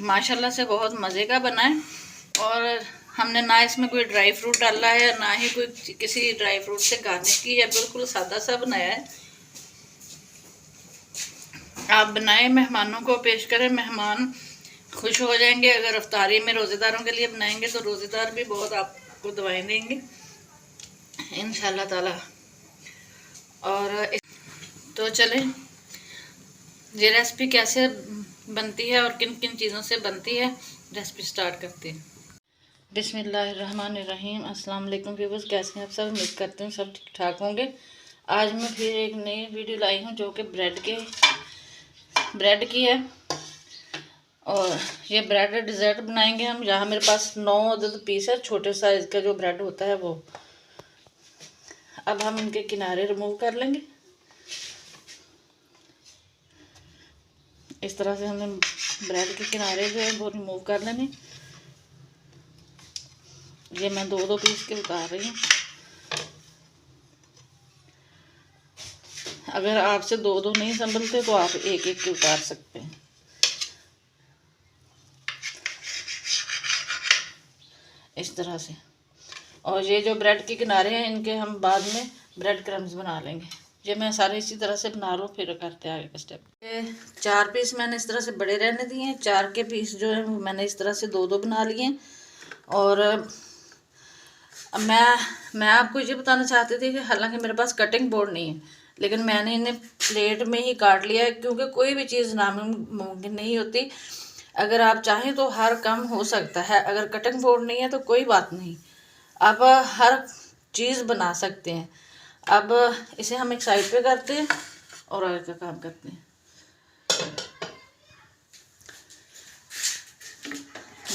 माशाल्लाह से बहुत मज़े का बना है। और हमने ना इसमें कोई ड्राई फ्रूट डाला है, ना ही कोई किसी ड्राई फ्रूट से गार्निश की है, बिल्कुल सादा सा बनाया है। आप बनाएं, मेहमानों को पेश करें, मेहमान खुश हो जाएंगे। अगर इफ्तारी में रोज़ेदारों के लिए बनाएंगे तो रोज़ेदार भी बहुत आपको दुआएं देंगे इंशाल्लाह ताला। और तो चलें, ये रेसिपी कैसे बनती है और किन किन चीज़ों से बनती है, रेसिपी स्टार्ट करते हैं। बिस्मिल्लाहिर्रहमानिर्रहीम। अस्सलाम वालेकुम व्यूअर्स, कैसे हैं आप सब? उम्मीद करते हैं सब ठीक ठाक होंगे। आज मैं फिर एक नई वीडियो लाई हूँ जो कि ब्रेड की है। और ये ब्रेड डिज़र्ट बनाएंगे हम। यहाँ मेरे पास 9 अदद पीस है, छोटे साइज़ का जो ब्रेड होता है वो। अब हम इनके किनारे रिमूव कर लेंगे। इस तरह से हमने ब्रेड के किनारे जो है वो रिमूव कर लेने। ये मैं 2-2 पीस के उतार रही हूँ। अगर आपसे 2-2 नहीं संभलते तो आप 1-1 के उतार सकते हैं। इस तरह से। और ये जो ब्रेड के किनारे हैं इनके हम बाद में ब्रेड क्रम्स बना लेंगे। ये मैं सारे इसी तरह से बना रहा हूँ, फिर करते हैं आगे का स्टेप। ये 4 पीस मैंने इस तरह से बड़े रहने दिए हैं। 4 के पीस जो है मैंने इस तरह से 2-2 बना लिए हैं। और अब मैं आपको ये बताना चाहती थी कि हालांकि मेरे पास कटिंग बोर्ड नहीं है, लेकिन मैंने इन्हें प्लेट में ही काट लिया है, क्योंकि कोई भी चीज़ नामुमकिन नहीं होती। अगर आप चाहें तो हर काम हो सकता है। अगर कटिंग बोर्ड नहीं है तो कोई बात नहीं, आप हर चीज़ बना सकते हैं। अब इसे हम एक साइड पे करते हैं और आगे का काम करते हैं।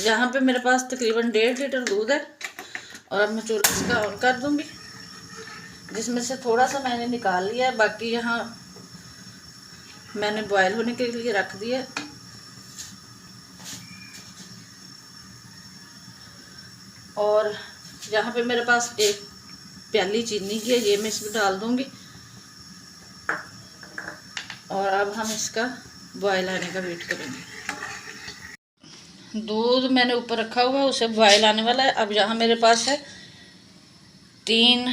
यहाँ पे मेरे पास तकरीबन 1.5 लीटर दूध है। और अब मैं चूल्हा इसका ऑन कर दूँगी, जिसमें से थोड़ा सा मैंने निकाल लिया है, बाकी यहाँ मैंने बॉयल होने के लिए रख दिया। और यहाँ पे मेरे पास 1 प्याली चीनी की है, ये मैं इसमें डाल दूँगी। और अब हम इसका बॉयल आने का वेट करेंगे। दूध मैंने ऊपर रखा हुआ है, उसे बॉयल आने वाला है। अब यहाँ मेरे पास है 3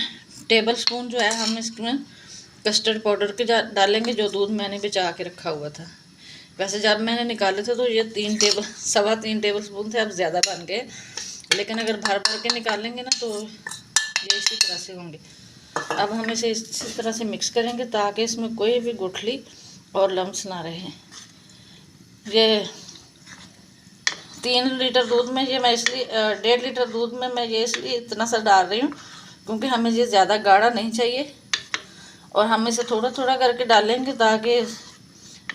टेबल स्पून जो है हम इसमें कस्टर्ड पाउडर के डालेंगे, जो दूध मैंने बचा के रखा हुआ था। वैसे जब मैंने निकाले थे तो ये 3 टेबल स्पून थे, अब ज़्यादा बन गए। लेकिन अगर भर भर के निकालेंगे ना तो ये इसी तरह से होंगे। अब हम इसे इसी तरह से मिक्स करेंगे ताकि इसमें कोई भी गुठली और लम्स ना रहे। ये 3 लीटर दूध में ये मैं इसलिए 1.5 लीटर दूध में मैं ये इसलिए इतना सा डाल रही हूँ क्योंकि हमें ये ज़्यादा गाढ़ा नहीं चाहिए। और हम इसे थोड़ा थोड़ा करके डालेंगे ताकि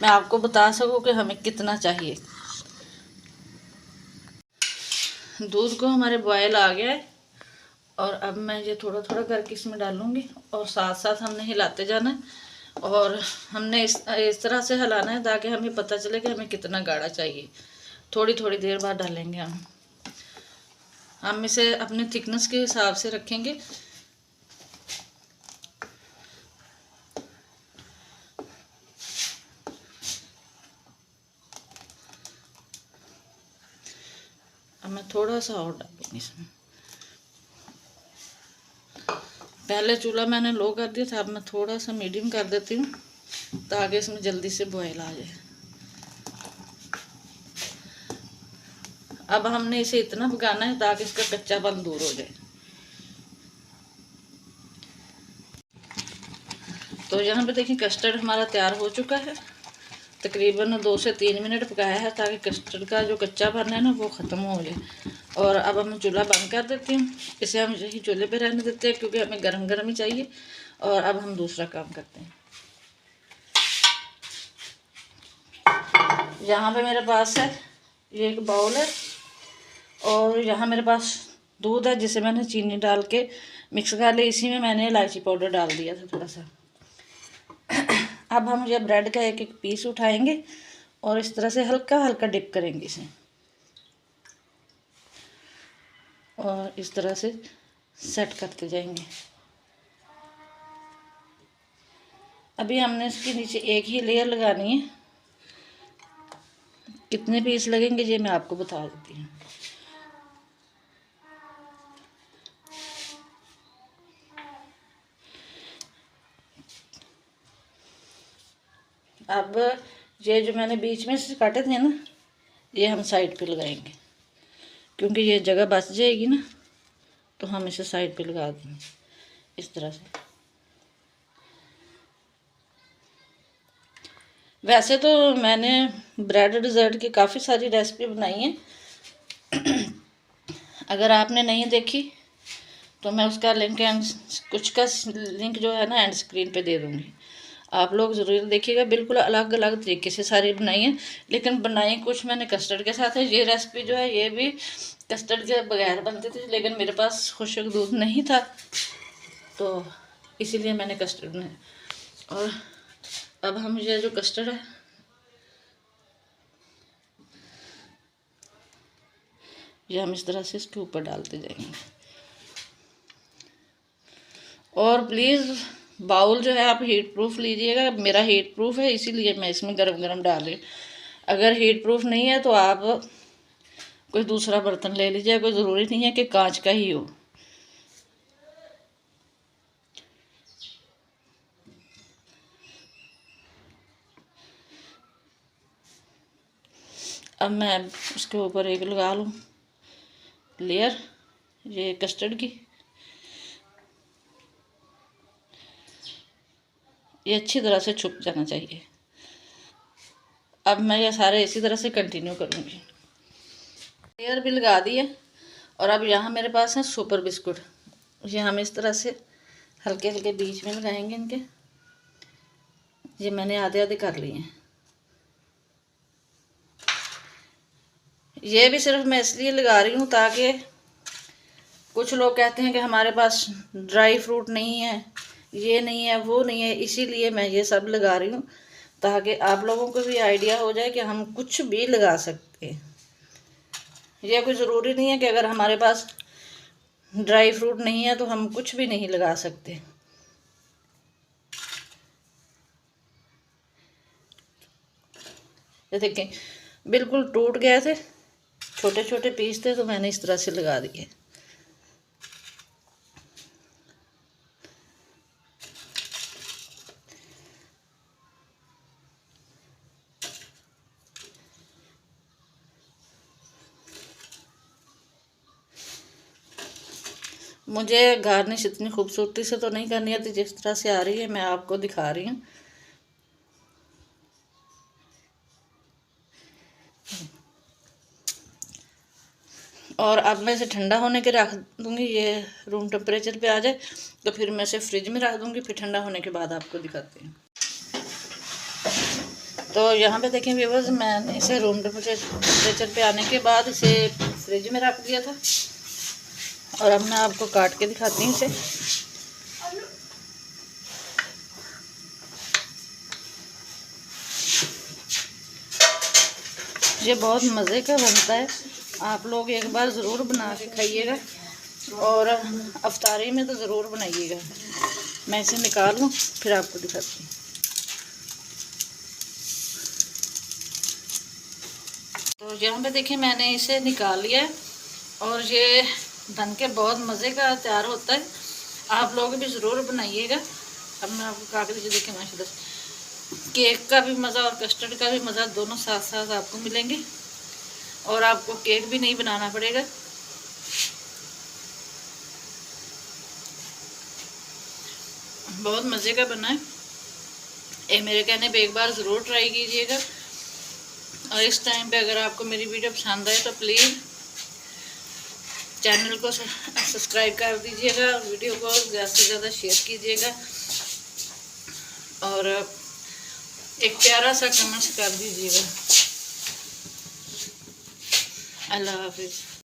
मैं आपको बता सकूँ कि हमें कितना चाहिए। दूध को हमारे बॉयल आ गया है और अब मैं ये थोड़ा थोड़ा करके इसमें डालूँगी और साथ साथ हमने हिलाते जाना है। और हमने इस तरह से हिलाना है ताकि हमें पता चले कि हमें कितना गाढ़ा चाहिए। थोड़ी थोड़ी देर बाद डालेंगे हम इसे अपने थिकनेस के हिसाब से रखेंगे। अब मैं थोड़ा सा और डालूँगी इसमें। पहले चूल्हा मैंने लो कर दिया था, अब मैं थोड़ा सा मीडियम कर देती हूँ ताकि इसमें जल्दी से बॉयल आ जाए। अब हमने इसे इतना पकाना है ताकि इसका कच्चापन दूर हो जाए। तो यहाँ पे देखिए कस्टर्ड हमारा तैयार हो चुका है। तकरीबन 2 से 3 मिनट पकाया है ताकि कस्टर्ड का जो कच्चापन है ना वो ख़त्म हो जाए। और अब हम चूल्हा बंद कर देती हूँ। इसे हम यही चूल्हे पे रहने देते हैं क्योंकि हमें गरम गरम ही चाहिए। और अब हम दूसरा काम करते हैं। यहाँ पे मेरे पास है ये एक बाउल है और यहाँ मेरे पास दूध है जिसे मैंने चीनी डाल के मिक्स कर लिया। इसी में मैंने इलायची पाउडर डाल दिया था थोड़ा सा। अब हम ये ब्रेड का एक एक पीस उठाएंगे और इस तरह से हल्का हल्का डिप करेंगे इसे और इस तरह से सेट करते जाएंगे। अभी हमने इसके नीचे एक ही लेयर लगानी है कितने पीस लगेंगे ये मैं आपको बता देती हूँ। अब ये जो मैंने बीच में से काटे थे ना, ये हम साइड पे लगाएंगे, क्योंकि ये जगह बच जाएगी ना, तो हम इसे साइड पे लगा देंगे इस तरह से। वैसे तो मैंने ब्रेड डिज़र्ट की काफ़ी सारी रेसिपी बनाई है। अगर आपने नहीं देखी तो मैं उसका लिंक एंड कुछ का लिंक जो है ना एंड स्क्रीन पे दे दूँगी, आप लोग ज़रूर देखिएगा। बिल्कुल अलग अलग तरीके से सारी बनाई है, लेकिन बनाई कुछ मैंने कस्टर्ड के साथ है। ये रेसिपी जो है ये भी कस्टर्ड के बगैर बनती थी, लेकिन मेरे पास खुश्क दूध नहीं था, तो इसीलिए मैंने कस्टर्ड बनाया। और अब हम ये जो कस्टर्ड है ये हम इस तरह से इसके ऊपर डालते जाएंगे। और प्लीज़ बाउल जो है आप हीट प्रूफ लीजिएगा। मेरा हीट प्रूफ है, इसीलिए मैं इसमें गरम गरम डाल रही हूँ। अगर हीट प्रूफ नहीं है तो आप कोई दूसरा बर्तन ले लीजिए, कोई ज़रूरी नहीं है कि कांच का ही हो। अब मैं उसके ऊपर एक लगा लूँ लेयर ये कस्टर्ड की। ये अच्छी तरह से छुप जाना चाहिए। अब मैं ये सारे इसी तरह से कंटिन्यू करूँगी। लेयर भी लगा दी है। और अब यहाँ मेरे पास है सुपर बिस्कुट। ये हम इस तरह से हल्के हल्के बीच में लगाएंगे इनके। ये मैंने आधे आधे कर लिए हैं। ये भी सिर्फ मैं इसलिए लगा रही हूँ ताकि कुछ लोग कहते हैं कि हमारे पास ड्राई फ्रूट नहीं है, ये नहीं है, वो नहीं है, इसीलिए मैं ये सब लगा रही हूँ ताकि आप लोगों को भी आइडिया हो जाए कि हम कुछ भी लगा सकते हैं। यह कोई ज़रूरी नहीं है कि अगर हमारे पास ड्राई फ्रूट नहीं है तो हम कुछ भी नहीं लगा सकते। ये देखें बिल्कुल टूट गए थे, छोटे छोटे पीस थे, तो मैंने इस तरह से लगा दिए। मुझे गार्निश इतनी खूबसूरती से तो नहीं करनी आती, जिस तरह से आ रही है मैं आपको दिखा रही हूँ। और अब मैं इसे ठंडा होने के रख दूँगी, ये रूम टेम्परेचर पे आ जाए तो फिर मैं इसे फ्रिज में रख दूँगी। फिर ठंडा होने के बाद आपको दिखाती हूँ। तो यहाँ पे देखें व्यूअर्स, मैंने इसे रूम टेम्परेचर पे आने के बाद इसे फ्रिज में रख दिया था। और अब मैं आपको काट के दिखाती हूँ इसे। ये बहुत मज़े का बनता है, आप लोग एक बार ज़रूर बना के खाइएगा और अफ्तारी में तो ज़रूर बनाइएगा। मैं इसे निकाल लूँ फिर आपको दिखाती हूँ। तो यहाँ पे देखिए मैंने इसे निकाल लिया है और ये बन के बहुत मज़े का तैयार होता है। आप लोग भी ज़रूर बनाइएगा। अब मैं आपको काट दीजिए, देखिए माशाल्लाह केक का भी मज़ा और कस्टर्ड का भी मज़ा दोनों साथ साथ आपको मिलेंगे। और आपको केक भी नहीं बनाना पड़ेगा। बहुत मज़े का बना है। ये मेरे कहने पे एक बार ज़रूर ट्राई कीजिएगा। और इस टाइम पे अगर आपको मेरी वीडियो पसंद आए तो प्लीज़ चैनल को सब्सक्राइब कर दीजिएगा, वीडियो को ज़्यादा से ज़्यादा शेयर कीजिएगा और एक प्यारा सा कमेंट कर दीजिएगा। अल्लाह हाफिज़।